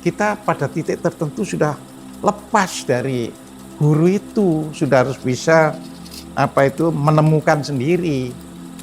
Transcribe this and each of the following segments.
kita pada titik tertentu sudah lepas dari guru itu, sudah harus bisa menemukan sendiri.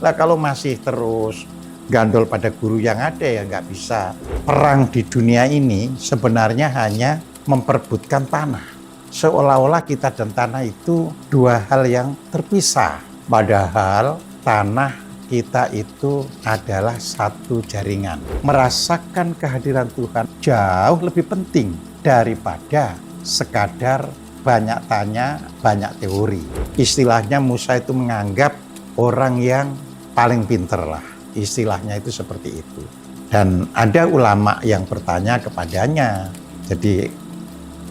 Lah kalau masih terus gandol pada guru yang ada ya nggak bisa. Perang di dunia ini sebenarnya hanya memperebutkan tanah. Seolah-olah kita dan tanah itu dua hal yang terpisah. Padahal tanah kita itu adalah satu jaringan. Merasakan kehadiran Tuhan jauh lebih penting daripada sekadar banyak tanya, banyak teori. Istilahnya Musa itu menganggap orang yang paling pinter lah. Istilahnya itu seperti itu. Dan ada ulama yang bertanya kepadanya, jadi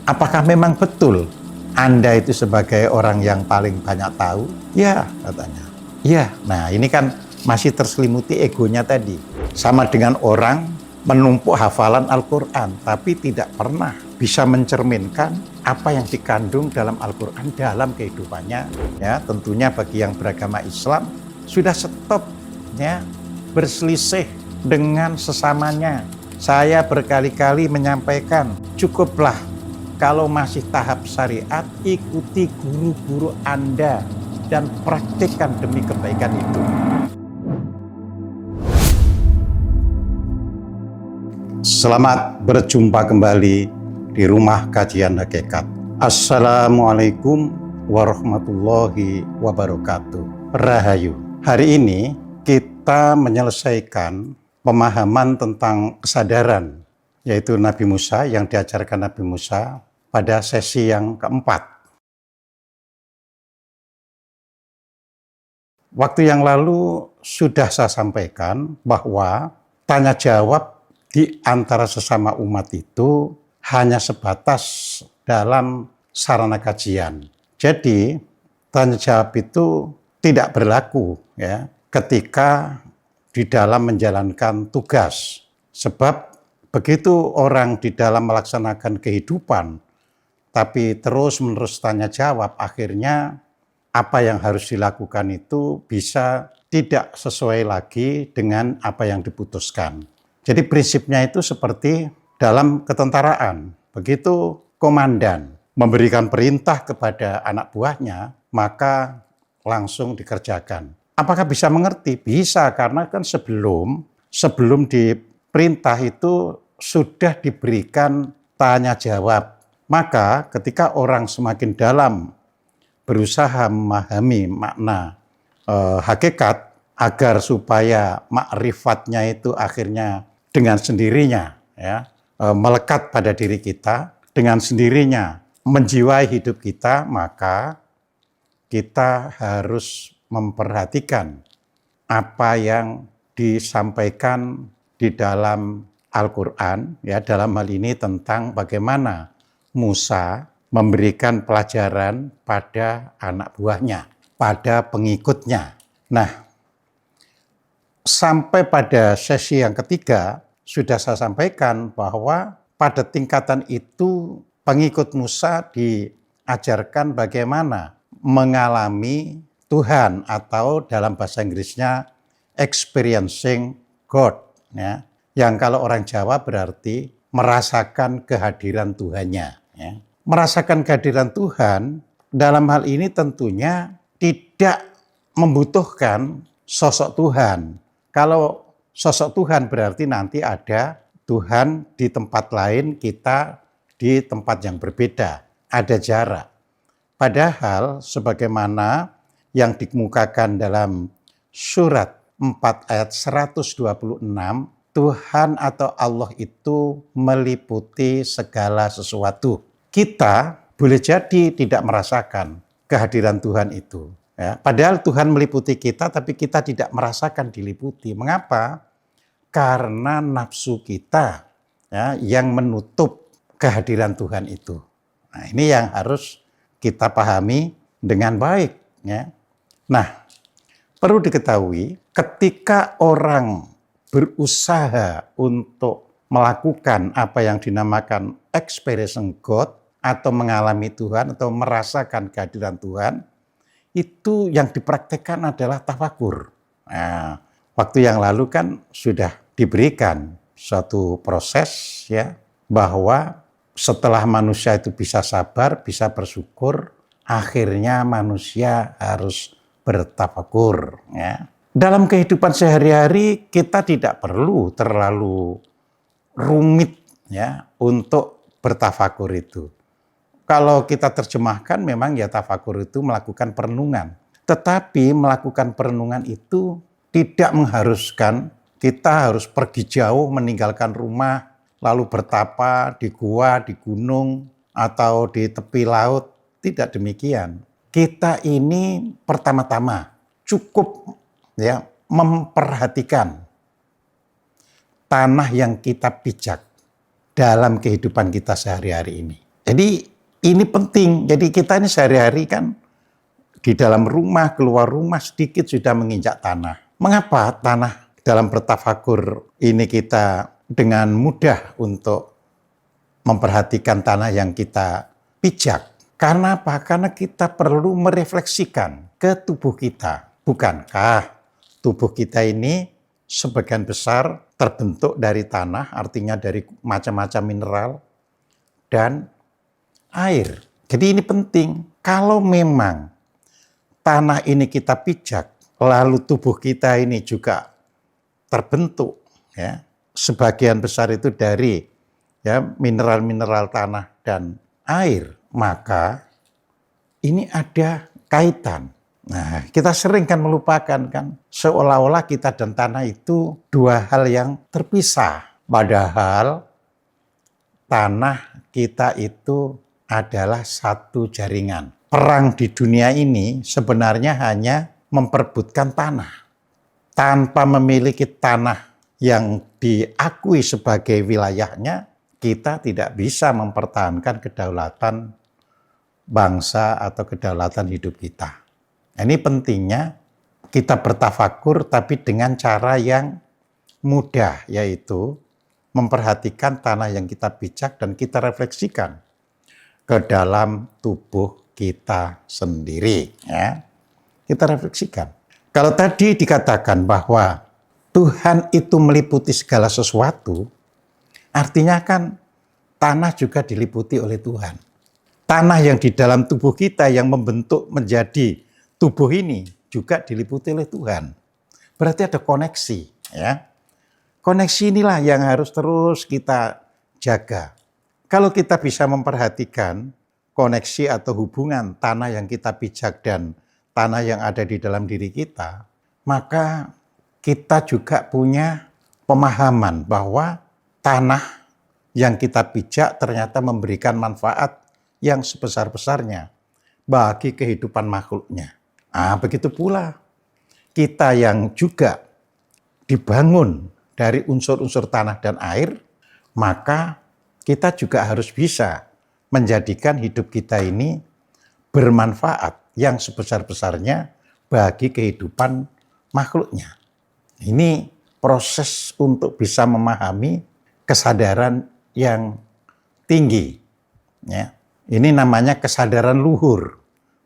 apakah memang betul Anda itu sebagai orang yang paling banyak tahu? Ya, katanya. Ya, nah ini kan masih terselimuti egonya tadi. Sama dengan orang menumpuk hafalan Al-Quran, tapi tidak pernah bisa mencerminkan apa yang dikandung dalam Al-Quran dalam kehidupannya. Ya, tentunya bagi yang beragama Islam sudah stop ya berselisih dengan sesamanya. Saya berkali-kali menyampaikan, cukuplah kalau masih tahap syariat, ikuti guru-guru Anda dan praktikkan demi kebaikan itu. Selamat berjumpa kembali di Rumah Kajian Hakikat. Assalamualaikum warahmatullahi wabarakatuh. Rahayu. Hari ini kita menyelesaikan pemahaman tentang kesadaran, yaitu Nabi Musa yang diajarkan Nabi Musa pada sesi yang keempat. Waktu yang lalu sudah saya sampaikan bahwa tanya jawab di antara sesama umat itu hanya sebatas dalam sarana kajian. Jadi tanya jawab itu tidak berlaku ya ketika di dalam menjalankan tugas. Sebab begitu orang di dalam melaksanakan kehidupan tapi terus-menerus tanya jawab, akhirnya apa yang harus dilakukan itu bisa tidak sesuai lagi dengan apa yang diputuskan. Jadi prinsipnya itu seperti dalam ketentaraan. Begitu komandan memberikan perintah kepada anak buahnya, maka langsung dikerjakan. Apakah bisa mengerti? Bisa, karena kan sebelum diperintah itu sudah diberikan tanya jawab. Maka ketika orang semakin dalam berusaha memahami makna hakikat agar supaya makrifatnya itu akhirnya dengan sendirinya ya melekat pada diri kita, dengan sendirinya menjiwai hidup kita, maka kita harus memperhatikan apa yang disampaikan di dalam Al-Quran, ya dalam hal ini tentang bagaimana Musa memberikan pelajaran pada anak buahnya, pada pengikutnya. Nah, sampai pada sesi yang ketiga, sudah saya sampaikan bahwa pada tingkatan itu pengikut Musa diajarkan bagaimana mengalami Tuhan, atau dalam bahasa Inggrisnya experiencing God. Ya. Yang kalau orang Jawa berarti merasakan kehadiran Tuhannya. Ya. Merasakan kehadiran Tuhan dalam hal ini tentunya tidak membutuhkan sosok Tuhan. Kalau sosok Tuhan berarti nanti ada Tuhan di tempat lain, kita di tempat yang berbeda, ada jarak. Padahal sebagaimana yang dikemukakan dalam surat 4 ayat 126, Tuhan atau Allah itu meliputi segala sesuatu. Kita boleh jadi tidak merasakan kehadiran Tuhan itu. Ya, padahal Tuhan meliputi kita, tapi kita tidak merasakan diliputi. Mengapa? Karena nafsu kita ya, yang menutup kehadiran Tuhan itu. Nah, ini yang harus kita pahami dengan baik. Ya. Nah, perlu diketahui ketika orang berusaha untuk melakukan apa yang dinamakan experiencing God atau mengalami Tuhan atau merasakan kehadiran Tuhan, itu yang dipraktekkan adalah tafakur. Nah, waktu yang lalu kan sudah diberikan suatu proses ya bahwa setelah manusia itu bisa sabar, bisa bersyukur, akhirnya manusia harus bertafakur. Ya. Dalam kehidupan sehari-hari kita tidak perlu terlalu rumit ya untuk bertafakur itu. Kalau kita terjemahkan memang ya tafakur itu melakukan perenungan. Tetapi melakukan perenungan itu tidak mengharuskan kita harus pergi jauh meninggalkan rumah, lalu bertapa di gua, di gunung, atau di tepi laut. Tidak demikian. Kita ini pertama-tama cukup ya memperhatikan tanah yang kita pijak dalam kehidupan kita sehari-hari ini. Jadi ini penting. Jadi kita ini sehari-hari kan di dalam rumah, keluar rumah sedikit sudah menginjak tanah. Mengapa tanah dalam bertafakur ini kita dengan mudah untuk memperhatikan tanah yang kita pijak? Karena apa? Karena kita perlu merefleksikan ke tubuh kita. Bukankah tubuh kita ini sebagian besar terbentuk dari tanah, artinya dari macam-macam mineral dan air. Jadi ini penting. Kalau memang tanah ini kita pijak, lalu tubuh kita ini juga terbentuk, ya, sebagian besar itu dari ya mineral-mineral tanah dan air, maka ini ada kaitan. Nah, kita sering kan melupakan kan, seolah-olah kita dan tanah itu dua hal yang terpisah. Padahal tanah kita itu adalah satu jaringan. Perang di dunia ini sebenarnya hanya memperebutkan tanah. Tanpa memiliki tanah yang diakui sebagai wilayahnya, kita tidak bisa mempertahankan kedaulatan bangsa atau kedaulatan hidup kita. Ini pentingnya kita bertafakur tapi dengan cara yang mudah, yaitu memperhatikan tanah yang kita pijak dan kita refleksikan ke dalam tubuh kita sendiri. Ya. Kita refleksikan. Kalau tadi dikatakan bahwa Tuhan itu meliputi segala sesuatu, artinya kan tanah juga diliputi oleh Tuhan. Tanah yang di dalam tubuh kita yang membentuk menjadi tubuh ini juga diliputi oleh Tuhan. Berarti ada koneksi. Ya. Koneksi inilah yang harus terus kita jaga. Kalau kita bisa memperhatikan koneksi atau hubungan tanah yang kita pijak dan tanah yang ada di dalam diri kita, maka kita juga punya pemahaman bahwa tanah yang kita pijak ternyata memberikan manfaat yang sebesar-besarnya bagi kehidupan makhluknya. Begitu pula kita yang juga dibangun dari unsur-unsur tanah dan air, maka kita juga harus bisa menjadikan hidup kita ini bermanfaat yang sebesar-besarnya bagi kehidupan makhluknya. Ini proses untuk bisa memahami kesadaran yang tinggi. Ya. Ini namanya kesadaran luhur,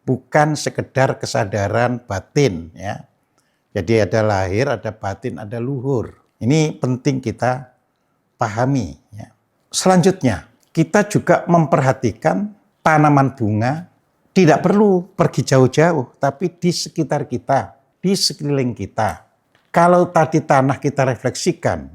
bukan sekedar kesadaran batin. Ya. Jadi ada lahir, ada batin, ada luhur. Ini penting kita pahami. Ya. Selanjutnya, kita juga memperhatikan tanaman bunga. Tidak perlu pergi jauh-jauh, tapi di sekitar kita, di sekeliling kita. Kalau tadi tanah kita refleksikan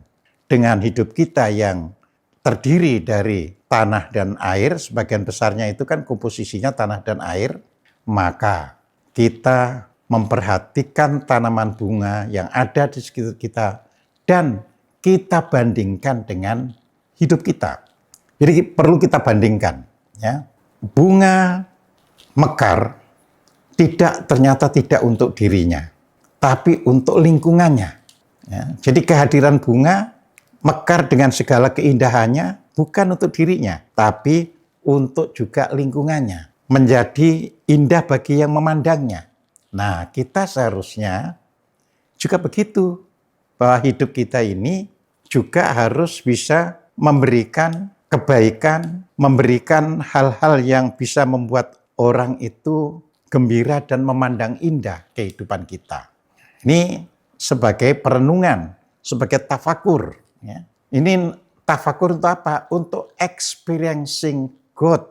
dengan hidup kita yang terdiri dari tanah dan air, sebagian besarnya itu kan komposisinya tanah dan air, maka kita memperhatikan tanaman bunga yang ada di sekitar kita dan kita bandingkan dengan hidup kita. Jadi perlu kita bandingkan. Ya. Bunga mekar ternyata tidak untuk dirinya, tapi untuk lingkungannya. Ya, jadi kehadiran bunga mekar dengan segala keindahannya bukan untuk dirinya, tapi untuk juga lingkungannya. Menjadi indah bagi yang memandangnya. Nah, kita seharusnya juga begitu, bahwa hidup kita ini juga harus bisa memberikan kebaikan, memberikan hal-hal yang bisa membuat orang itu gembira dan memandang indah kehidupan kita. Ini sebagai perenungan, sebagai tafakur. Ya. Ini tafakur untuk apa? Untuk experiencing God,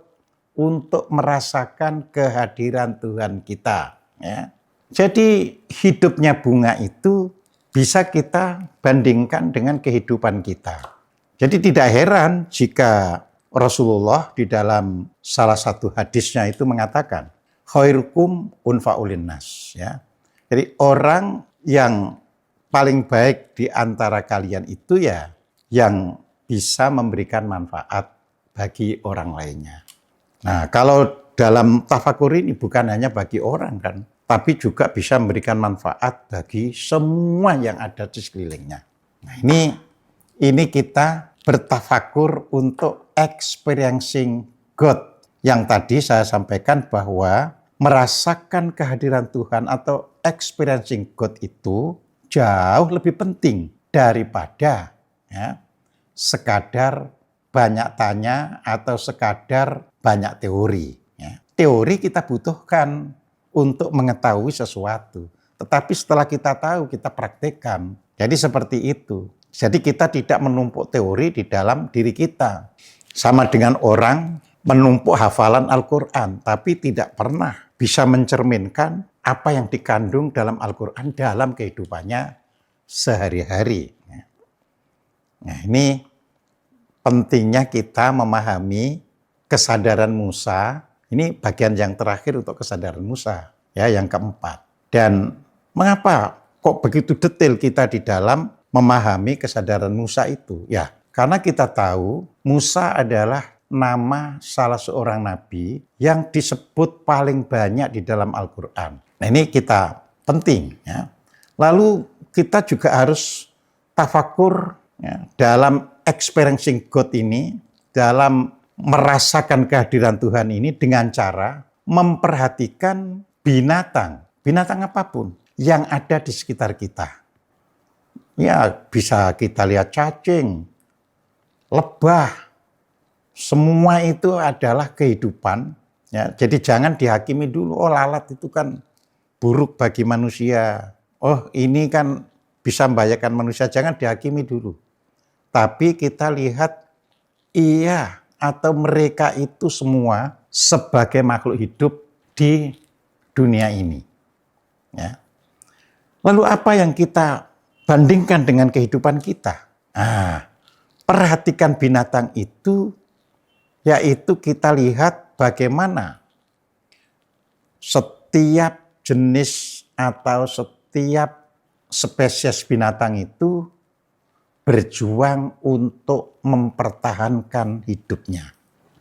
untuk merasakan kehadiran Tuhan kita. Ya. Jadi hidupnya bunga itu bisa kita bandingkan dengan kehidupan kita. Jadi tidak heran jika Rasulullah di dalam salah satu hadisnya itu mengatakan, khairukum unfa'ulin nas. Ya. Jadi orang yang paling baik di antara kalian itu ya yang bisa memberikan manfaat bagi orang lainnya. Nah, kalau dalam tafakur ini bukan hanya bagi orang kan, tapi juga bisa memberikan manfaat bagi semua yang ada di sekelilingnya. Nah, ini kita bertafakur untuk experiencing God. Yang tadi saya sampaikan bahwa merasakan kehadiran Tuhan atau experiencing God itu jauh lebih penting daripada ya, sekadar banyak tanya atau sekadar banyak teori. Ya. Teori kita butuhkan untuk mengetahui sesuatu. Tetapi setelah kita tahu, kita praktekkan. Jadi seperti itu. Jadi kita tidak menumpuk teori di dalam diri kita. Sama dengan orang menumpuk hafalan Al-Quran, tapi tidak pernah bisa mencerminkan apa yang dikandung dalam Al-Quran dalam kehidupannya sehari-hari. Nah, ini pentingnya kita memahami kesadaran Musa. Ini bagian yang terakhir untuk kesadaran Musa, ya, yang keempat. Dan mengapa kok begitu detail kita di dalam memahami kesadaran Musa itu? Ya, karena kita tahu Musa adalah nama salah seorang nabi yang disebut paling banyak di dalam Al-Quran. Nah, ini kita penting. Ya. Lalu kita juga harus tafakur ya, dalam experiencing God ini, dalam merasakan kehadiran Tuhan ini dengan cara memperhatikan binatang apapun yang ada di sekitar kita. Ya, bisa kita lihat cacing, lebah, semua itu adalah kehidupan. Ya, jadi jangan dihakimi dulu, oh lalat itu kan buruk bagi manusia. Oh ini kan bisa membahayakan manusia, jangan dihakimi dulu. Tapi kita lihat iya atau mereka itu semua sebagai makhluk hidup di dunia ini. Ya. Lalu apa yang kita bandingkan dengan kehidupan kita? Perhatikan binatang itu, yaitu kita lihat bagaimana setiap jenis atau setiap spesies binatang itu berjuang untuk mempertahankan hidupnya.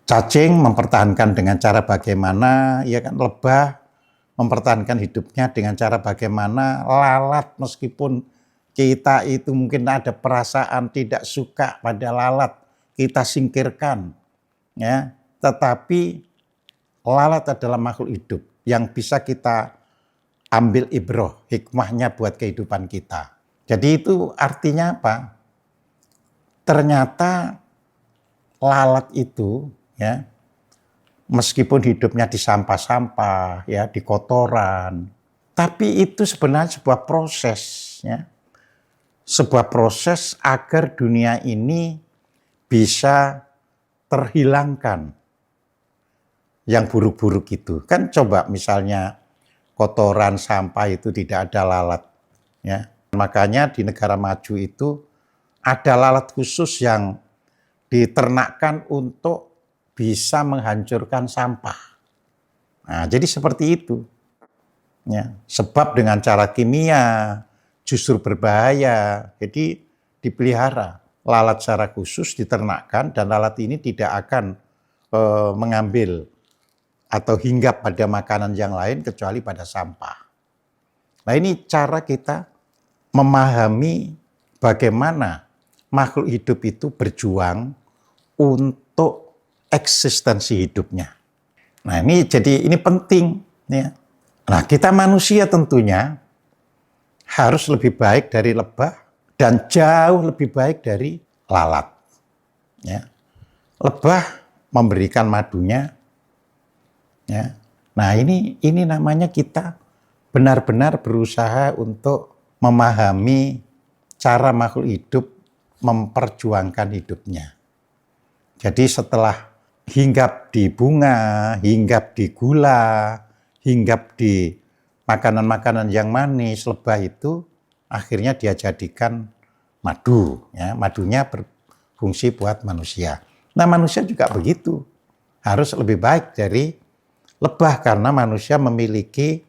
Cacing mempertahankan dengan cara bagaimana, ya kan, lebah mempertahankan hidupnya dengan cara bagaimana, lalat meskipun kita itu mungkin ada perasaan tidak suka pada lalat, kita singkirkan. Ya, tetapi lalat adalah makhluk hidup yang bisa kita ambil ibroh, hikmahnya buat kehidupan kita. Jadi itu artinya apa? Ternyata lalat itu ya meskipun hidupnya di sampah-sampah ya, di kotoran, tapi itu sebenarnya sebuah proses ya. Sebuah proses agar dunia ini bisa terhilangkan yang buruk-buruk itu. Kan coba misalnya kotoran sampah itu tidak ada lalat ya. Makanya di negara maju itu ada lalat khusus yang diternakkan untuk bisa menghancurkan sampah. Nah, jadi seperti itu. Ya, sebab dengan cara kimia justru berbahaya. Jadi dipelihara lalat secara khusus, diternakkan, dan lalat ini tidak akan mengambil atau hinggap pada makanan yang lain kecuali pada sampah. Nah, ini cara kita memahami bagaimana makhluk hidup itu berjuang untuk eksistensi hidupnya. Nah, ini penting ya. Nah, kita manusia tentunya harus lebih baik dari lebah dan jauh lebih baik dari lalat. Ya. Lebah memberikan madunya. Ya. Nah, ini namanya kita benar-benar berusaha untuk memahami cara makhluk hidup memperjuangkan hidupnya. Jadi setelah hinggap di bunga, hinggap di gula, hinggap di makanan-makanan yang manis, lebah itu akhirnya dia jadikan madu. Ya, madunya berfungsi buat manusia. Nah, manusia juga begitu. Harus lebih baik dari lebah karena manusia memiliki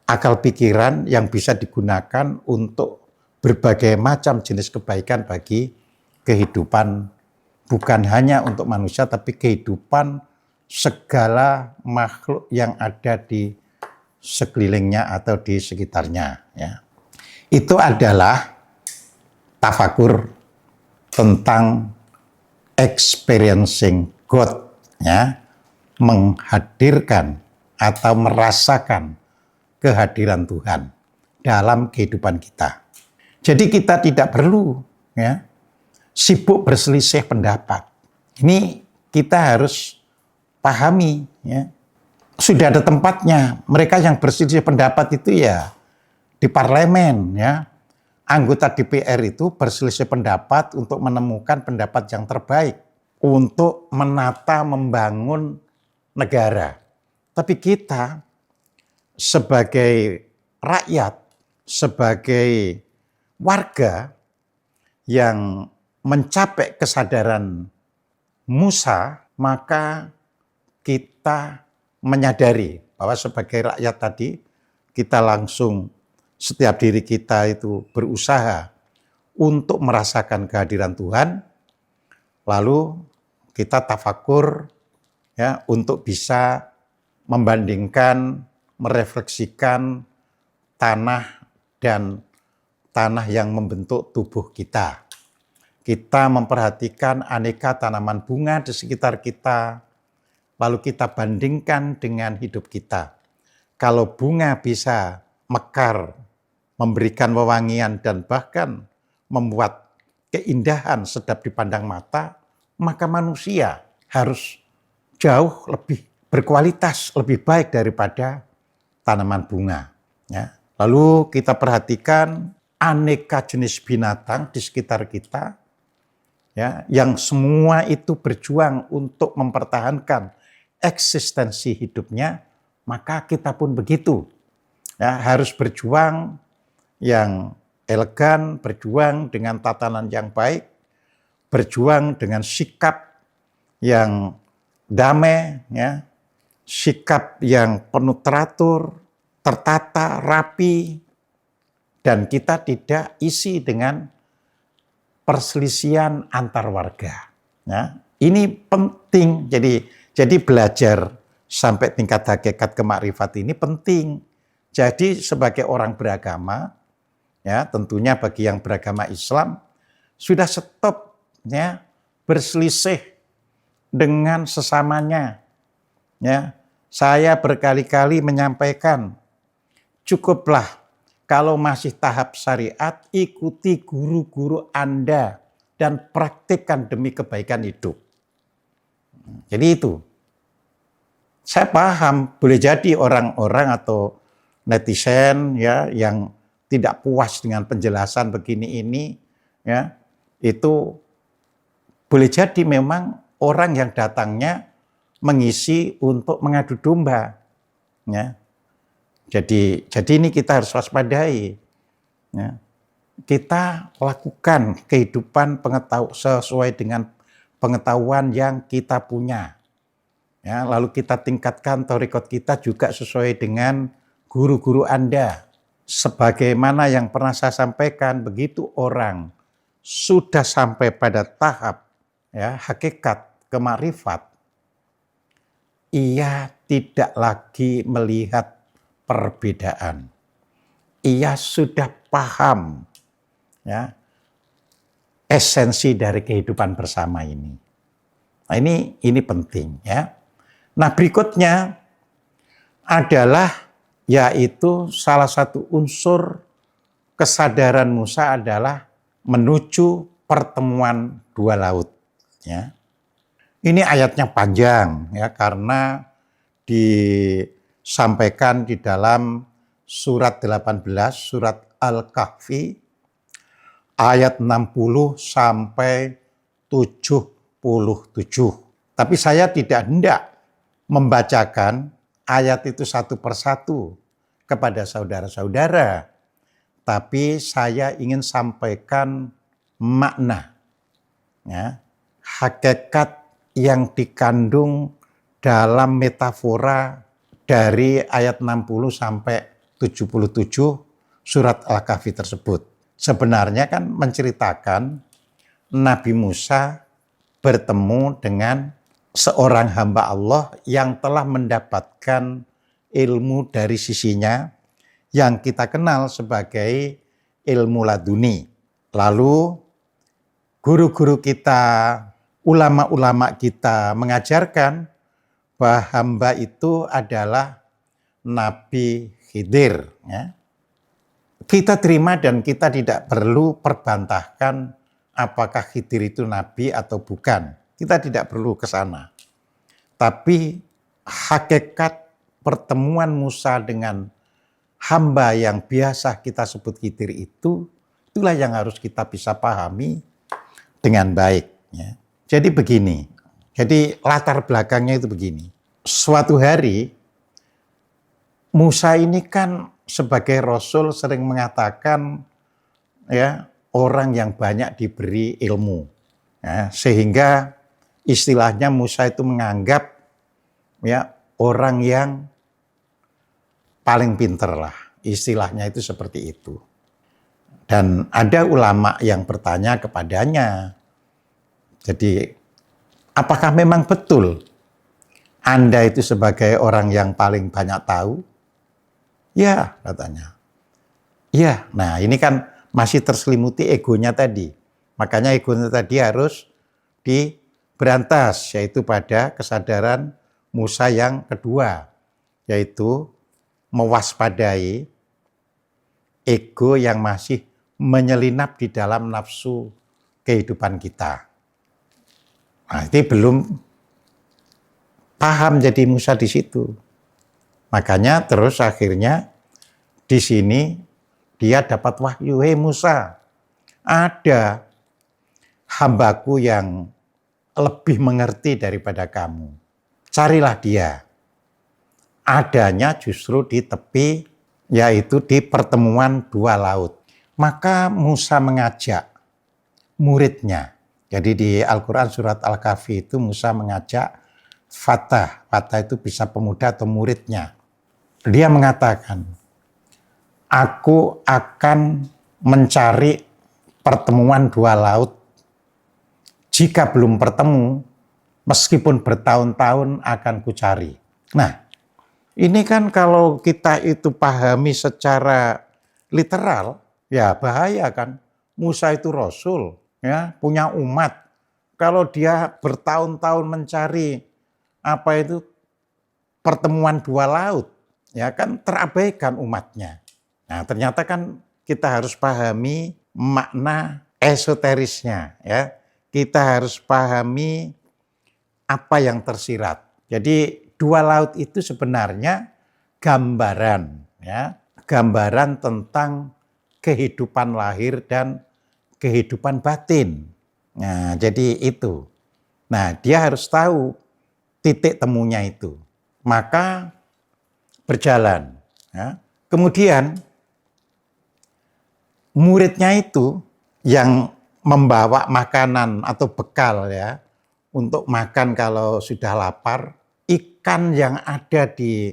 akal pikiran yang bisa digunakan untuk berbagai macam jenis kebaikan bagi kehidupan, bukan hanya untuk manusia tapi kehidupan segala makhluk yang ada di sekelilingnya atau di sekitarnya. Ya. Itu adalah tafakur tentang experiencing God, ya, menghadirkan atau merasakan kehadiran Tuhan dalam kehidupan kita. Jadi kita tidak perlu ya sibuk berselisih pendapat. Ini kita harus pahami ya. Sudah ada tempatnya. Mereka yang berselisih pendapat itu ya di parlemen ya. Anggota DPR itu berselisih pendapat untuk menemukan pendapat yang terbaik untuk menata membangun negara. Tapi kita sebagai rakyat, sebagai warga yang mencapai kesadaran Musa, maka kita menyadari bahwa sebagai rakyat tadi, kita langsung setiap diri kita itu berusaha untuk merasakan kehadiran Tuhan, lalu kita tafakur ya untuk bisa membandingkan, merefleksikan tanah dan tanah yang membentuk tubuh kita. Kita memperhatikan aneka tanaman bunga di sekitar kita, lalu kita bandingkan dengan hidup kita. Kalau bunga bisa mekar, memberikan wewangian dan bahkan membuat keindahan sedap dipandang mata, maka manusia harus jauh lebih berkualitas, lebih baik daripada tanaman bunga. Ya. Lalu kita perhatikan aneka jenis binatang di sekitar kita, ya, yang semua itu berjuang untuk mempertahankan eksistensi hidupnya, maka kita pun begitu. Ya, harus berjuang yang elegan, berjuang dengan tatanan yang baik, berjuang dengan sikap yang damai, ya, sikap yang penuh teratur, tertata, rapi, dan kita tidak isi dengan perselisihan antar warga. Ya, ini penting. Jadi belajar sampai tingkat hakikat kemakrifat ini penting. Jadi sebagai orang beragama, ya tentunya bagi yang beragama Islam sudah stop ya berselisih dengan sesamanya. Ya, saya berkali-kali menyampaikan cukuplah kalau masih tahap syariat ikuti guru-guru Anda dan praktikkan demi kebaikan hidup. Jadi itu. Saya paham boleh jadi orang-orang atau netizen ya yang tidak puas dengan penjelasan begini ini ya itu boleh jadi memang orang yang datangnya mengisi untuk mengadu domba ya. Jadi ini kita harus waspadai ya. Kita lakukan kehidupan sesuai dengan pengetahuan yang kita punya. Ya, lalu kita tingkatkan thariqat kita juga sesuai dengan guru-guru Anda. Sebagaimana yang pernah saya sampaikan, begitu orang sudah sampai pada tahap ya, hakikat kemakrifat, ia tidak lagi melihat perbedaan. Ia sudah paham ya, esensi dari kehidupan bersama ini. Nah, ini penting ya. Nah, berikutnya adalah yaitu salah satu unsur kesadaran Musa adalah menuju pertemuan dua laut ya. Ini ayatnya panjang ya karena disampaikan di dalam surat 18 surat Al-Kahfi ayat 60 sampai 77. Tapi saya tidak hendak membacakan ayat itu satu persatu kepada saudara-saudara, tapi saya ingin sampaikan makna, ya, hakikat yang dikandung dalam metafora dari ayat 60 sampai 77 surat Al-Kahfi tersebut. Sebenarnya kan menceritakan Nabi Musa bertemu dengan seorang hamba Allah yang telah mendapatkan ilmu dari sisinya yang kita kenal sebagai ilmu laduni. Lalu guru-guru kita, ulama-ulama kita mengajarkan bahwa hamba itu adalah Nabi Khidir. Ya. Kita terima dan kita tidak perlu perbantahkan apakah Khidir itu nabi atau bukan. Kita tidak perlu ke sana. Tapi hakikat pertemuan Musa dengan hamba yang biasa kita sebut Khidir itu, itulah yang harus kita bisa pahami dengan baik. Ya. Jadi begini, jadi latar belakangnya itu begini. Suatu hari Musa ini kan sebagai Rasul sering mengatakan, ya, orang yang banyak diberi ilmu, ya, sehingga istilahnya Musa itu menganggap, ya, orang yang paling pinter lah, istilahnya itu seperti itu. Dan ada ulama yang bertanya kepadanya, jadi apakah memang betul Anda itu sebagai orang yang paling banyak tahu? Ya, katanya. Ya, nah ini kan masih terselimuti egonya tadi. Makanya egonya tadi harus diberantas, yaitu pada kesadaran Musa yang kedua, yaitu mewaspadai ego yang masih menyelinap di dalam nafsu kehidupan kita. Nah, ini belum paham jadi Musa di situ. Makanya terus akhirnya di sini dia dapat wahyu, "Hei Musa, ada hambaku yang lebih mengerti daripada kamu. Carilah dia." Adanya justru di tepi, yaitu di pertemuan dua laut. Maka Musa mengajak muridnya. Jadi di Al-Quran surat Al-Kahfi itu Musa mengajak Fatah. Fatah itu bisa pemuda atau muridnya. Dia mengatakan, "Aku akan mencari pertemuan dua laut. Jika belum bertemu, meskipun bertahun-tahun akan kucari." Nah, ini kan kalau kita itu pahami secara literal, ya bahaya kan. Musa itu Rasul, ya, punya umat. Kalau dia bertahun-tahun mencari apa itu pertemuan dua laut, ya kan terabaikan umatnya. Nah, ternyata kan kita harus pahami makna esoterisnya, ya. Kita harus pahami apa yang tersirat. Jadi dua laut itu sebenarnya gambaran, ya, gambaran tentang kehidupan lahir dan kehidupan batin. Nah, jadi itu. Nah, dia harus tahu titik temunya itu. Maka berjalan. Ya. Kemudian muridnya itu yang membawa makanan atau bekal, ya, untuk makan kalau sudah lapar. Ikan yang ada di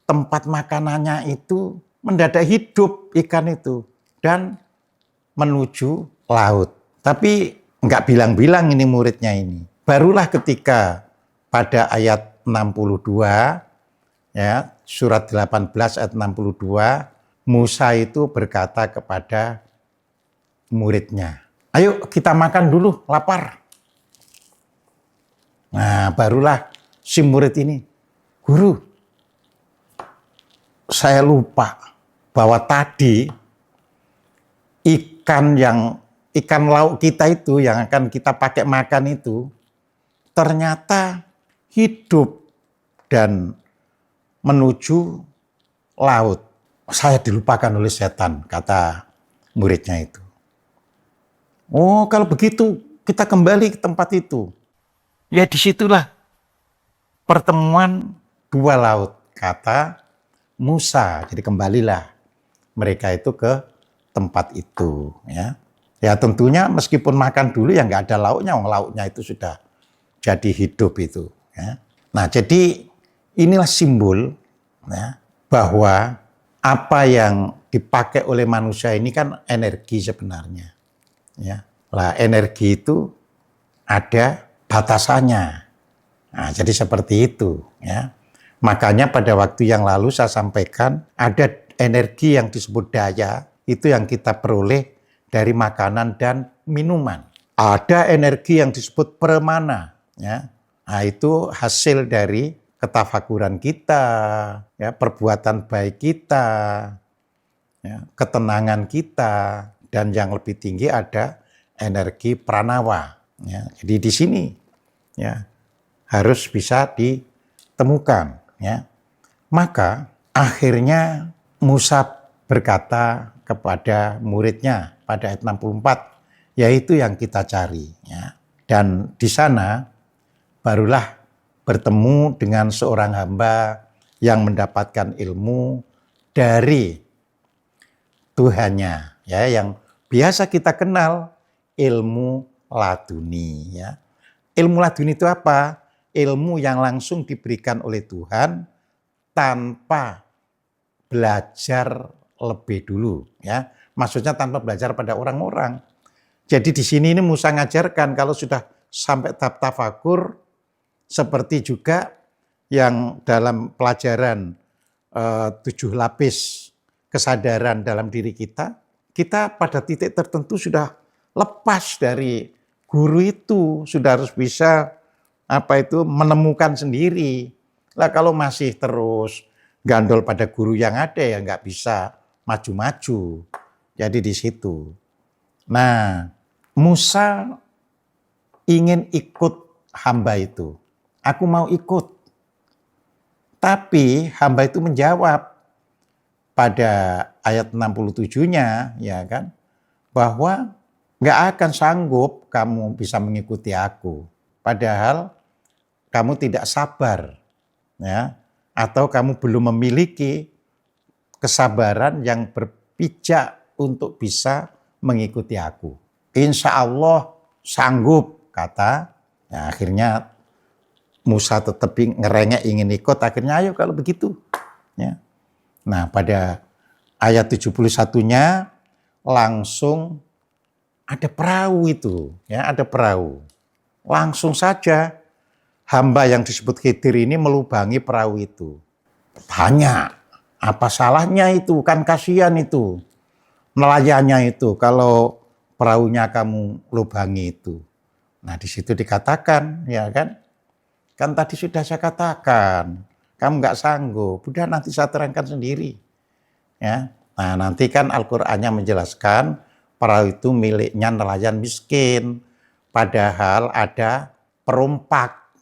tempat makanannya itu mendadak hidup ikan itu dan menuju laut. Tapi nggak bilang-bilang ini muridnya ini. Barulah ketika pada ayat 62, ya, surat 18 ayat 62, Musa itu berkata kepada muridnya, "Ayo kita makan dulu, lapar." Nah, barulah si murid ini, "Guru, saya lupa bahwa tadi ikan laut kita itu yang akan kita pakai makan itu ternyata hidup dan menuju laut. Saya dilupakan oleh setan," kata muridnya itu. Oh, kalau begitu kita kembali ke tempat itu. Ya disitulah pertemuan dua laut, kata Musa. Jadi kembalilah mereka itu ke tempat itu. Ya tentunya meskipun makan dulu ya nggak ada lauknya, lauknya itu sudah jadi hidup itu. Nah jadi inilah simbol bahwa apa yang dipakai oleh manusia ini kan energi sebenarnya. Lah energi itu ada batasannya. Nah, jadi seperti itu. Makanya pada waktu yang lalu saya sampaikan ada energi yang disebut daya, itu yang kita peroleh dari makanan dan minuman. Ada energi yang disebut permana. Nah, itu hasil dari ketafakuran kita, perbuatan baik kita, ketenangan kita, dan yang lebih tinggi ada energi pranawa. Jadi di sini harus bisa ditemukan. Maka akhirnya Musa berkata kepada muridnya pada ayat 64, yaitu yang kita cari. Dan di sana barulah bertemu dengan seorang hamba yang mendapatkan ilmu dari Tuhannya, yang biasa kita kenal ilmu laduni. Ilmu laduni itu apa? Ilmu yang langsung diberikan oleh Tuhan tanpa belajar lebih dulu. Maksudnya tanpa belajar pada orang-orang. Jadi di sini ini Musa ngajarkan kalau sudah sampai tahap tafakur, seperti juga yang dalam pelajaran 7 lapis kesadaran dalam diri kita, kita pada titik tertentu sudah lepas dari guru itu, sudah harus bisa menemukan sendiri. Lah kalau masih terus gandol pada guru yang ada ya nggak bisa maju-maju. Jadi di situ. Nah, Musa ingin ikut hamba itu. Aku mau ikut. Tapi hamba itu menjawab pada ayat 67-nya, bahwa nggak akan sanggup kamu bisa mengikuti aku. Padahal kamu tidak sabar, atau kamu belum memiliki kesabaran yang berpijak untuk bisa mengikuti aku. Insya Allah sanggup, kata. Akhirnya Musa tetap ngerengek ingin ikut, akhirnya ayo kalau begitu. Nah pada ayat 71-nya langsung ada perahu itu, ada perahu. Langsung saja hamba yang disebut Khidir ini melubangi perahu itu. Tanya, apa salahnya itu? Kan kasihan itu nelayannya itu kalau perahunya kamu lubangi itu. Nah di situ dikatakan, kan tadi sudah saya katakan, kamu nggak sanggup, udah nanti saya terangkan sendiri. Nah nanti kan Al-Qur'annya menjelaskan perahu itu miliknya nelayan miskin, padahal ada perompak.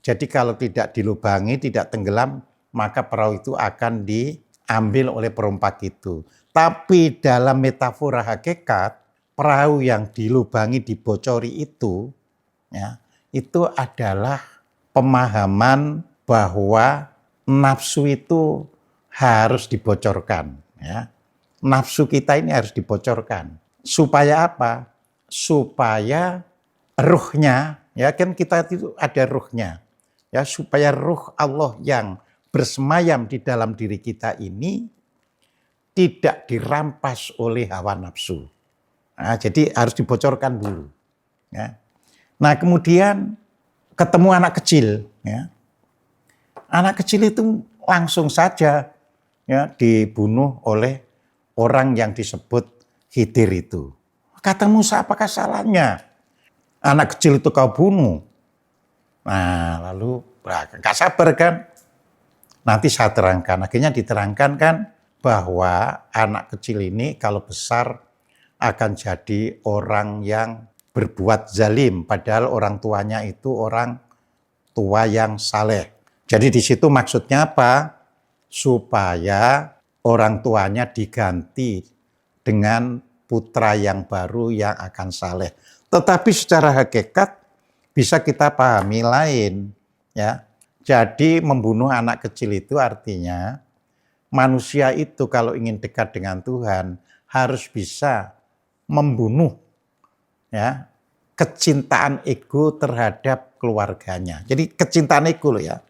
Jadi kalau tidak dilubangi, tidak tenggelam, maka perahu itu akan diambil oleh perompak itu. Tapi dalam metafora hakikat, perahu yang dilubangi, dibocori itu adalah pemahaman bahwa nafsu itu harus dibocorkan. Nafsu kita ini harus dibocorkan. Supaya apa? Supaya ruhnya, kan kita itu ada ruhnya. Supaya ruh Allah yang bersemayam di dalam diri kita ini tidak dirampas oleh hawa nafsu. Nah, jadi harus dibocorkan dulu. Nah kemudian ketemu anak kecil. Anak kecil itu langsung saja dibunuh oleh orang yang disebut Khidir itu. Kata Musa, apakah salahnya anak kecil itu kau bunuh? Nah lalu gak sabar kan? Nanti saya terangkan. Akhirnya diterangkan kan bahwa anak kecil ini kalau besar akan jadi orang yang berbuat zalim, padahal orang tuanya itu orang tua yang saleh. Jadi di situ maksudnya apa? Supaya orang tuanya diganti dengan putra yang baru yang akan saleh. Tetapi secara hakikat bisa kita pahami lain, ya. Jadi membunuh anak kecil itu artinya manusia itu kalau ingin dekat dengan Tuhan harus bisa membunuh, ya, kecintaan ego terhadap keluarganya. Jadi kecintaan ego loh ya.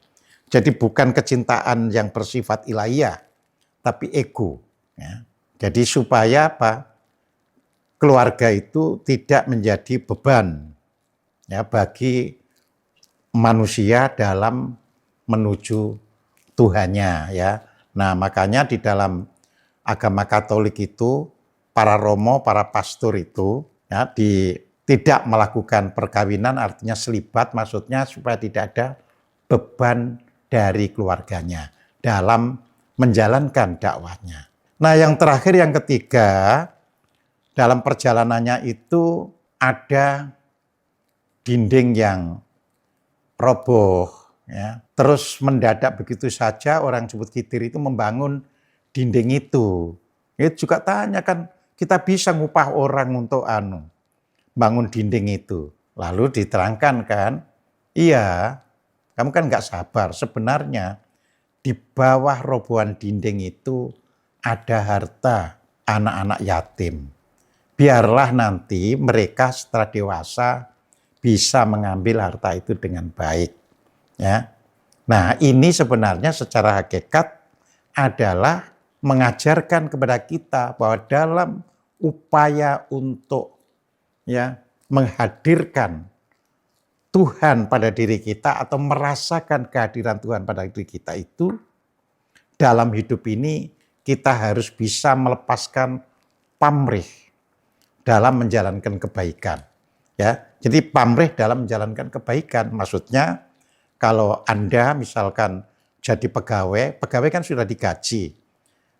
Jadi bukan kecintaan yang bersifat ilahiyah, tapi ego. Ya. Jadi supaya apa? Keluarga itu tidak menjadi beban, ya, bagi manusia dalam menuju Tuhannya, ya. Nah, makanya di dalam agama Katolik itu para romo, para pastor itu, ya, tidak melakukan perkawinan, artinya selibat, maksudnya supaya tidak ada beban dari keluarganya dalam menjalankan dakwahnya. Nah, yang terakhir, yang ketiga, dalam perjalanannya itu ada dinding yang roboh, ya. Terus mendadak begitu saja orang Jebut Kidir itu membangun dinding itu. Itu juga tanya kan, kita bisa ngupah orang untuk bangun dinding itu. Lalu diterangkan kan, iya, kamu kan nggak sabar. Sebenarnya di bawah robohan dinding itu ada harta anak-anak yatim. Biarlah nanti mereka setelah dewasa bisa mengambil harta itu dengan baik. Ya. Nah, ini sebenarnya secara hakikat adalah mengajarkan kepada kita bahwa dalam upaya untuk, ya, menghadirkan Tuhan pada diri kita atau merasakan kehadiran Tuhan pada diri kita itu, dalam hidup ini kita harus bisa melepaskan pamrih dalam menjalankan kebaikan, ya. Jadi pamrih dalam menjalankan kebaikan, maksudnya kalau Anda misalkan jadi pegawai kan sudah digaji,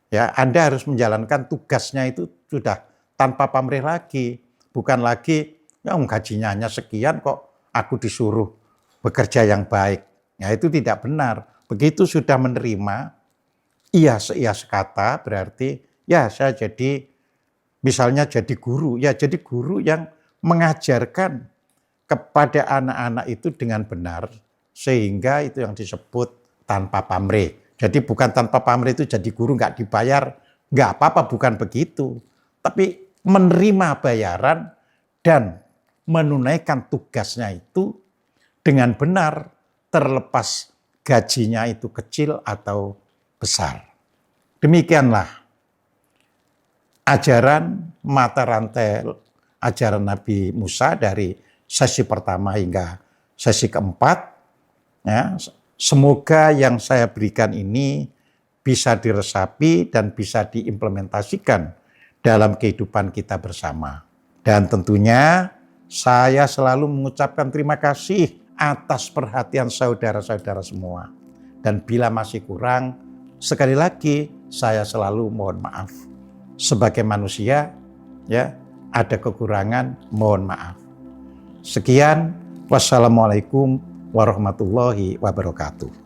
ya. Anda harus menjalankan tugasnya itu sudah tanpa pamrih lagi, bukan lagi ya gajinya hanya sekian kok aku disuruh bekerja yang baik. Ya, itu tidak benar. Begitu sudah menerima iya sekata, berarti ya saya jadi, misalnya jadi guru, ya jadi guru yang mengajarkan kepada anak-anak itu dengan benar, sehingga itu yang disebut tanpa pamrih. Jadi bukan tanpa pamrih itu jadi guru nggak dibayar, nggak apa-apa, bukan begitu. Tapi menerima bayaran dan menunaikan tugasnya itu dengan benar, terlepas gajinya itu kecil atau besar. Demikianlah ajaran mata rantai ajaran Nabi Musa dari sesi pertama hingga sesi keempat. Ya, semoga yang saya berikan ini bisa diresapi dan bisa diimplementasikan dalam kehidupan kita bersama. Dan tentunya saya selalu mengucapkan terima kasih atas perhatian saudara-saudara semua. Dan bila masih kurang, sekali lagi saya selalu mohon maaf. Sebagai manusia, ya, ada kekurangan, mohon maaf. Sekian, wassalamualaikum warahmatullahi wabarakatuh.